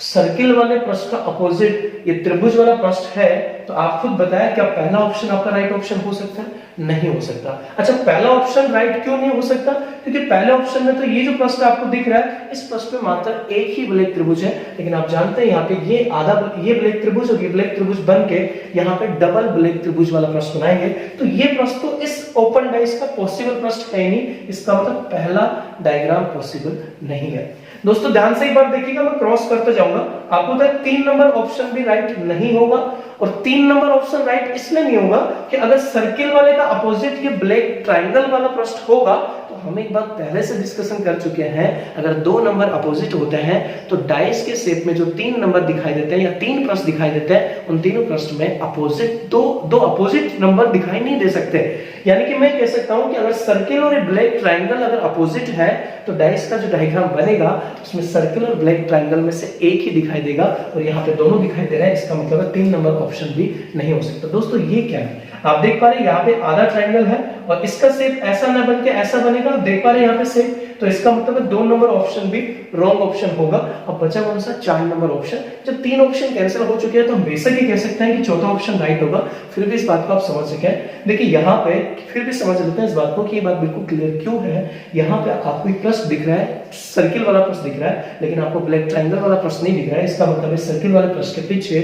सर्किल वाले पृष्ठ का अपोजिट ये त्रिभुज वाला पृष्ठ है तो आप खुद बताएं क्या पहला ऑप्शन आपका राइट ऑप्शन हो सकता है? नहीं हो सकता। अच्छा, पहला ऑप्शन राइट क्यों नहीं हो सकता? क्योंकि पहले ऑप्शन में तो ये जो पृष्ठ आपको दिख रहा है इस पृष्ठ पे मात्र एक ही ब्लैक त्रिभुज है, लेकिन आप जानते हैं यहाँ पे ये आधा ये ब्लैक त्रिभुज और ये ब्लैक त्रिभुज बन के यहाँ पे डबल ब्लैक त्रिभुज वाला पृष्ठ बनाएंगे, तो ये पृष्ठ तो इस ओपन डाइस का पॉसिबल पृष्ठ है ही नहीं, इसका मतलब पहला डायग्राम पॉसिबल नहीं है। दोस्तों ध्यान से एक बार देखिएगा, मैं क्रॉस करते जाऊंगा, आपको तो 3 नंबर ऑप्शन भी राइट नहीं होगा और 3 नंबर ऑप्शन राइट इसलिए नहीं होगा कि अगर सर्किल वाले का अपोजिट ये ब्लैक ट्रायंगल वाला पृष्ठ होगा तो हम एक बात पहले से डिस्कशन कर चुके हैं, अगर 2 नंबर अपोजिट होते हैं तो डाइस के शेप में जो 3 नंबर दिखाई देते हैं या 3 पृष्ठ दिखाई देते हैं उन तीनों पृष्ठ में अपोजिट दो अपोजिट नंबर दिखाई नहीं दे सकते। यानी कि मैं कह सकता हूं कि अगर सर्किल और ब्लैक ट्रायंगल अगर अपोजिट है तो डाइस का जो डायग्राम बनेगा उसमें सर्किल और ब्लैक ट्रायंगल में से एक ही दिखाई देगा और यहाँ पे दोनों दिखाई दे रहे हैं, इसका मतलब 3 नंबर ऑप्शन भी नहीं हो सकता। दोस्तों ये क्या है, आप देख पा रहे हैं यहाँ पे आधा ट्रायंगल है और इसका शेप ऐसा ना बन के ऐसा बनेगा, आप देख पा रहे हैं यहाँ पे शेप, तो इसका मतलब 2 नंबर ऑप्शन भी रॉन्ग ऑप्शन होगा। अब बचा कौन सा? 4 नंबर ऑप्शन। जब 3 ऑप्शन कैंसिल हो चुके हैं तो हम बेशक ही कह सकते हैं कि चौथा ऑप्शन राइट होगा। फिर भी इस बात को आप समझ सके, देखिए यहाँ पे फिर भी समझ लेते हैं इस बात को कि ये बात बिल्कुल क्लियर क्यों है। यहाँ पे आपको एक पृष्ठ दिख रहा है, सर्किल वाला पृष्ठ दिख रहा है, लेकिन आपको ब्लैक ट्रायंगल वाला पृष्ठ नहीं दिख रहा है। इसका मतलब है सर्किल वाले पृष्ठ के पीछे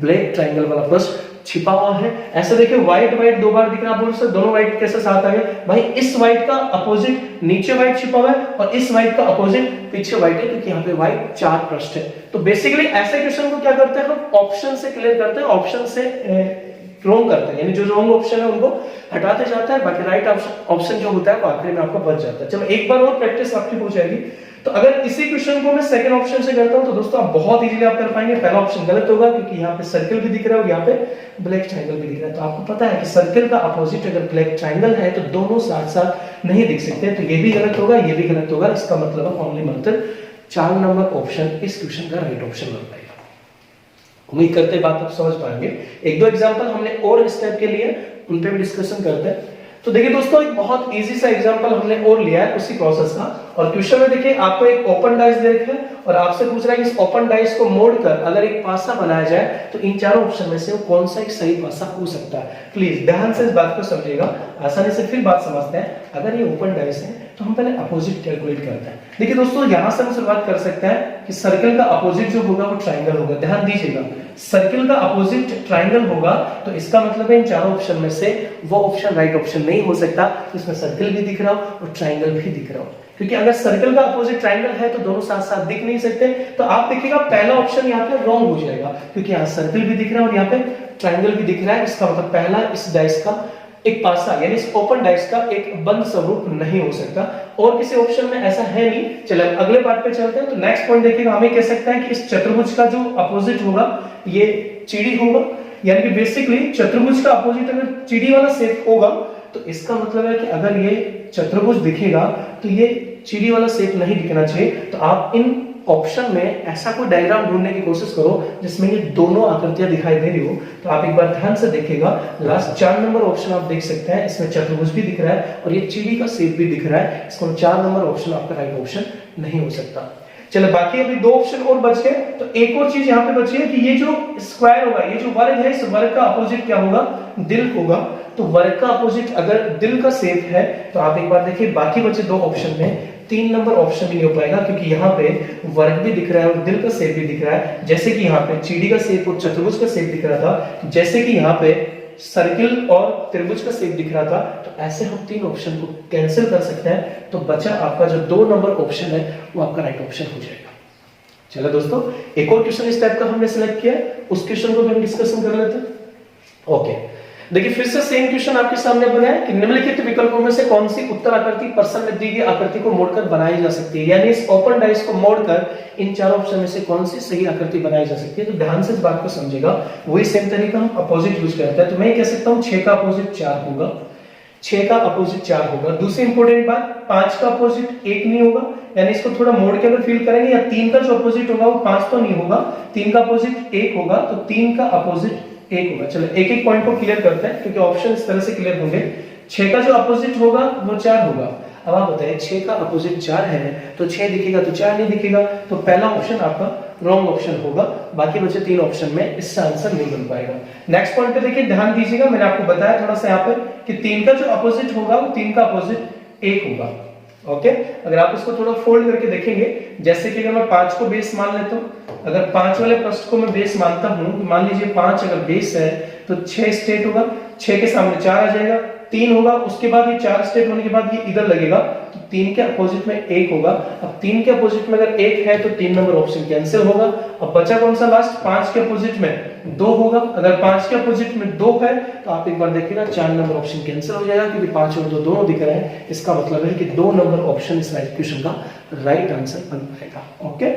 ब्लैक ट्रायंगल वाला पृष्ठ छिपा हुआ है। ऐसे देखिए व्हाइट व्हाइट 2 बार दिख रहा है, सर दोनों व्हाइट कैसे साथ आ गए? भाई इस व्हाइट का अपोजिट नीचे व्हाइट छिपा हुआ है और इस व्हाइट का अपोजिट पीछे व्हाइट है, क्योंकि यहाँ पे व्हाइट 4 पृष्ठ है। तो बेसिकली ऐसे क्वेश्चन को क्या करते हैं हम ऑप्शन से क्लियर करते हैं, ऑप्शन से रॉन्ग करते हैं, यानी जो रॉन्ग ऑप्शन है उनको हटाते जाता है, बाकी राइट ऑप्शन जो होता है वो आखिरी में आपका बच जाता है। चलो एक बार और प्रैक्टिस आपकी हो जाएगी। तो अगर इसी क्वेश्चन को मैं सेकंड ऑप्शन से करता हूं तो दोस्तों आप बहुत इजीली आप कर पाएंगे। पहला ऑप्शन गलत होगा क्योंकि यहाँ पे सर्किल भी दिख रहा है और यहाँ पे ब्लैक ट्रायंगल भी दिख रहा है। तो आपको पता है कि सर्किल का अपोजिट अगर ब्लैक ट्रायंगल है तो दोनों साथ साथ नहीं दिख सकते, तो ये भी गलत होगा, ये भी गलत होगा। इसका मतलब है ओनली मात्र 4 नंबर ऑप्शन इस क्वेश्चन का राइट ऑप्शन बन पाएगा। उम्मीद करते बात आप समझ पाएंगे। 1-2 एग्जांपल हमने और इस टाइप के लिए उन पे भी डिस्कशन करते हैं। तो देखिए दोस्तों एक बहुत इजी सा एग्जांपल हमने और लिया है उसी प्रोसेस का, और क्वेश्चन में देखिए आपको एक ओपन डाइस दे रखा है और आपसे पूछ रहा है कि इस ओपन डाइस को मोड़कर अगर एक पासा बनाया जाए तो इन चारों ऑप्शन में से कौन सा एक सही पासा हो सकता है। प्लीज ध्यान से इस बात को समझिएगा, आसानी से फिर बात समझते हैं। अगर ये ओपन डाइस है तो हम पहले अपोजिट कैलकुलेट करते हैं। देखिए दोस्तों यहां से हम शुरुआत कर सकते हैं कि सर्किल का अपोजिट जो होगा वो ट्रायंगल होगा। ध्यान दीजिएगा, सर्किल का अपोजिट ट्रायंगल होगा तो इसका मतलब है इन चारों ऑप्शन में से वो ऑप्शन राइट ऑप्शन नहीं हो सकता। इसमें सर्किल भी दिख रहा हो और ट्रायंगल भी दिख रहा हो, क्योंकि अगर सर्किल का अपोजिट ट्रायंगल है तो दोनों साथ साथ दिख नहीं सकते। तो आप देखिएगा पहला ऑप्शन यहाँ पे रॉन्ग हो जाएगा, क्योंकि यहाँ सर्किल भी दिख रहा है और यहाँ पे ट्रायंगल भी दिख रहा है। इसका मतलब पहला इस डाइस का एक पासा यानी इस ओपन डाइस का एक बंद स्वरूप नहीं हो सकता, और किसी ऑप्शन में ऐसा है नहीं। चलिए अगले पार्ट पे चलते हैं। तो नेक्स्ट पॉइंट देखिएगा, हम ये कह सकते हैं कि इस चतुर्भुज का जो अपोजिट होगा ये चिड़ी होगा, यानी कि बेसिकली चतुर्भुज का अपोजिट अगर चिड़ी वाला शेप होगा तो इसका मतलब है कि अगर ये चतुर्भुज दिखेगा तो ये चिड़ी वाला शेप नहीं दिखना चाहिए। तो आप इन ऑप्शन में ऐसा कोई डायग्राम ढूंढने की कोशिश करो जिसमें ये दोनों आकृतियां दिखाई दे रही हो। तो आप एक बार ध्यान से देखिएगा, लास्ट 4 नंबर ऑप्शन आप देख सकते हैं, इसमें चतुर्भुज भी दिख रहा है और ये चिड़ी का शेप भी दिख रहा है। इसको 4 नंबर ऑप्शन आपका राइट ऑप्शन नहीं हो सकता। चलो बाकी अभी 2 ऑप्शन और बच गए। तो एक और चीज यहाँ पे बची है कि ये जो स्क्वायर होगा, ये जो वर्ग है, इस वर्ग का अपोजिट क्या होगा? दिल होगा। तो वर्ग का अपोजिट अगर दिल का शेप है तो आप एक बार देखिए बाकी बचे 2 ऑप्शन में 3 नंबर ऑप्शन भी नहीं हो पाएगा, क्योंकि यहाँ पे वर्ग भी दिख रहा है और दिल का शेप भी दिख रहा है। जैसे कि यहाँ पे चीड़ी का शेप और चतुर्भुज का शेप दिख रहा था, जैसे कि यहाँ पे सर्किल और त्रिभुज का शेप दिख रहा था, तो ऐसे हम 3 ऑप्शन को कैंसिल कर सकते हैं। तो बचा आपका जो 2 नंबर ऑप्शन है वो आपका राइट ऑप्शन हो जाएगा। चलो दोस्तों, एक और क्वेश्चन इस टाइप का हमने सिलेक्ट किया, उस क्वेश्चन को भी हम डिस्कशन कर लेते हैं। ओके, देखिए फिर से सेम क्वेश्चन आपके सामने बना है कि निम्नलिखित विकल्पों में से कौन सी उत्तर आकृति प्रश्न में दी गई आकृति को मोड़कर बनाई जा सकती है, यानी इस ओपन डाइस को मोड़कर इन 4 ऑप्शन में से कौन सी सही आकृति बनाई जा सकती है। तो ध्यान से इस बात को समझेगा, वही सेम तरीका हम अपोजिट यूज करते हैं। तो मैं कह सकता हूं 6 का अपोजिट 4 होगा, 6 का अपोजिट 4 होगा। दूसरी इंपॉर्टेंट बात, 5 का अपोजिट 1 नहीं होगा, यानी इसको थोड़ा मोड़ के अगर फील करेंगे, या 3 का जो अपोजिट होगा वो 5 तो नहीं होगा, 3 का अपोजिट 1 होगा, तो 3 का अपोजिट 1 होगा। चलो एक एक पॉइंट को क्लियर करते हैं, क्योंकि ऑप्शन इस तरह से क्लियर होंगे। 6 का जो अपोजिट होगा वो 4 होगा। अब आप बताइए 6 का अपोजिट 4 है, तो 6 दिखेगा तो 4 नहीं दिखेगा, तो पहला ऑप्शन आपका रॉन्ग ऑप्शन होगा। बाकी बचे 3 ऑप्शन में इससे आंसर नहीं बन पाएगा। नेक्स्ट पॉइंट पे देखिए, ध्यान दीजिएगा, मैंने आपको बताया थोड़ा सा यहाँ पे कि 3 का जो अपोजिट होगा वो 3 का अपोजिट 1 होगा। ओके, अगर आप इसको थोड़ा फोल्ड करके देखेंगे, जैसे कि अगर मैं 5 को बेस मान लेता हूं, अगर 5 वाले प्रश्न को मैं बेस मानता हूं, मान लीजिए 5 अगर बेस है तो 6 स्टेट होगा, 6 के सामने 4 आ जाएगा, 3 होगा, उसके बाद ये 4 स्टेट होने के बाद ये इधर लगेगा, तो 3 के अपोजिट में 1 होगा। अब 3 के अपोजिट में अगर 1 है तो 3 नंबर ऑप्शन कैंसिल होगा। अब बचा कौन सा लास्ट, 5 के अपोजिट में 2 होगा। अगर 5 के अपोजिट में 2 है तो आप एक बार देखिएगा 4 नंबर ऑप्शन कैंसिल हो जाएगा, क्योंकि 5 और 2 दोनों दिख रहे हैं। इसका मतलब है कि 2 नंबर ऑप्शन इस राइट क्वेश्चन का राइट आंसर बन पाएगा। ओके,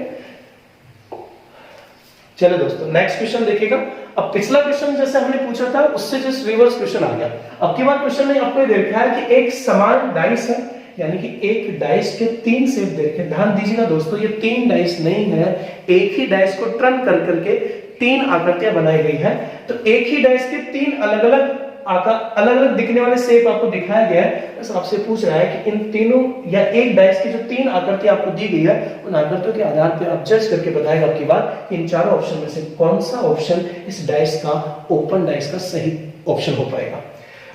चलो दोस्तों नेक्स्ट क्वेश्चन देखिएगा। अब पिछला क्वेश्चन जैसे हमने पूछा था उससे जस्ट रिवर्स क्वेश्चन आ गया। अब की बार क्वेश्चन में आपने देखा है कि एक समान डाइस है, यानी कि एक डाइस के 3 सेट देखे। ध्यान दीजिएगा दोस्तों, ये 3 डाइस नहीं है, एक ही डाइस को टर्न कर करके 3 आकृतियां बनाई गई है। तो एक ही डाइस के 3 अलग अलग अलग अलग दिखने वाले शेप आपको दिखाया गया है। बस आपसे पूछ रहा है कि इन तीनों या एक डाइस की जो 3 आकृति आपको दी गई है, उन आकृतियों के आधार पर आप जज करके बताएगा आपकी बात इन चारों ऑप्शन में से कौन सा ऑप्शन इस डाइस का, ओपन डाइस का सही ऑप्शन हो पाएगा।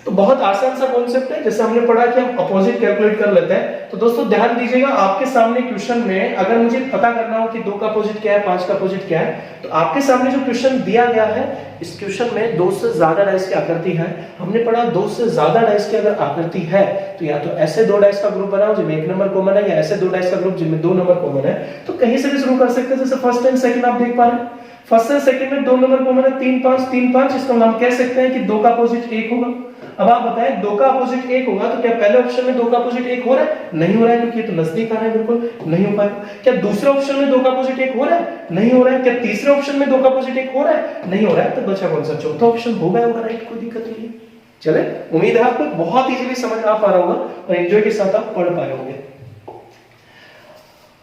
तो बहुत आसान सा कॉन्सेप्ट है, जैसे हमने पढ़ा कि हम अपोजिट कैलकुलेट कर लेते हैं। तो दोस्तों ध्यान दीजिएगा, आपके सामने क्वेश्चन में अगर मुझे पता करना हो कि 2 का अपोजिट क्या है, 5 का अपोजिट क्या है, तो आपके सामने जो क्वेश्चन दिया गया है, इस क्वेश्चन में 2 से ज्यादा डाइस की आकृति है। हमने पढ़ा 2 से ज्यादा डाइस की अगर आकृति है तो या तो ऐसे 2 डाइस का ग्रुप बनाओ जिनमें 1 नंबर कॉमन है, या ऐसे 2 डाइस का ग्रुप जिनमें 2 नंबर कॉमन है। तो कहीं से भी शुरू कर सकते हैं, जैसे फर्स्ट एंड सेकंड आप देख पा रहे हैं, फर्स्ट एंड सेकंड में 2 नंबर कॉमन है, 3 5 3 5, इसको हम कह सकते हैं कि 2 का अपोजिट 1 होगा। अब आप बताएं 2 का अपोजिट 1 होगा, तो क्या पहले ऑप्शन में 2 का अपोजिट 1 हो रहा है? नहीं हो रहा है, क्योंकि ये तो नजदीक आ रहा है, बिल्कुल नहीं हो पाएगा। क्या दूसरे ऑप्शन में 2 का अपोजिट 1 हो रहा है? नहीं हो रहा है। क्या तीसरे ऑप्शन में 2 का अपोजिट 1 हो रहा है? नहीं हो रहा है। तो बचा कौन सा, चौथा ऑप्शन होगा राइट, कोई दिक्कत नहीं है। चले, उम्मीद है आपको बहुत इजीली समझ आ पा रहा होगा और एंजॉय के साथ आप पढ़ पा रहे होंगे।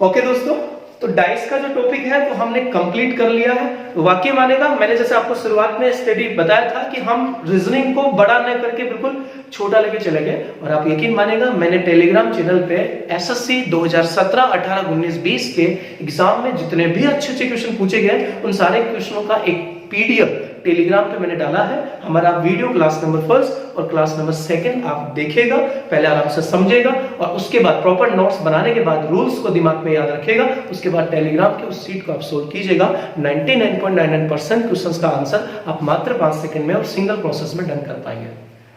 ओके दोस्तों, तो डाइस का जो टॉपिक है वो हमने कंप्लीट कर लिया है। वाकई मानेगा, मैंने जैसे आपको शुरुआत में स्टडी बताया था कि हम रीजनिंग को बड़ा न करके बिल्कुल छोटा लेके चले गए, और आप यकीन मानेगा मैंने टेलीग्राम चैनल पे एसएससी 2017, 18, 19, 20 के एग्जाम में जितने भी अच्छे अच्छे क्वेश्चन पूछे गए उन सारे क्वेश्चनों का एक पीडीएफ टेलीग्राम पे मैंने डाला है। हमारा वीडियो क्लास नंबर 1 और क्लास नंबर 2 आप देखिएगा, पहले आराम से समझेगा और उसके बाद प्रॉपर नोट्स बनाने के बाद रूल्स को दिमाग में याद रखेगा। उसके बाद टेलीग्राम के उस सीट को आप सोल्व कीजिएगा। 99.99% क्वेश्चंस का आंसर आप मात्र 5 सेकंड में और सिंगल प्रोसेस में डन कर पाएंगे।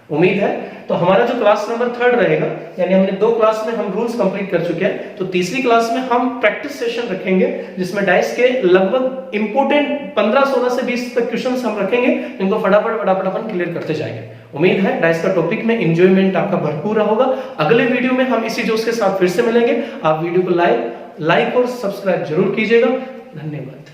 उम्मीद है। तो हमारा जो क्लास नंबर 3 रहेगा, यानी हमने 2 क्लास में हम रूल्स कंप्लीट कर चुके हैं, तो तीसरी क्लास में हम प्रैक्टिस सेशन रखेंगे जिसमें डाइस के लगभग इंपोर्टेंट 15, 16 से 20 तक क्वेश्चंस हम रखेंगे, इनको फटाफट अपन क्लियर करते जाएंगे। उम्मीद है डाइस का टॉपिक में एंजॉयमेंट आपका भरपूर होगा। अगले वीडियो में हम इसी जोश के साथ फिर से मिलेंगे। आप वीडियो को लाइक और सब्सक्राइब जरूर कीजिएगा। धन्यवाद।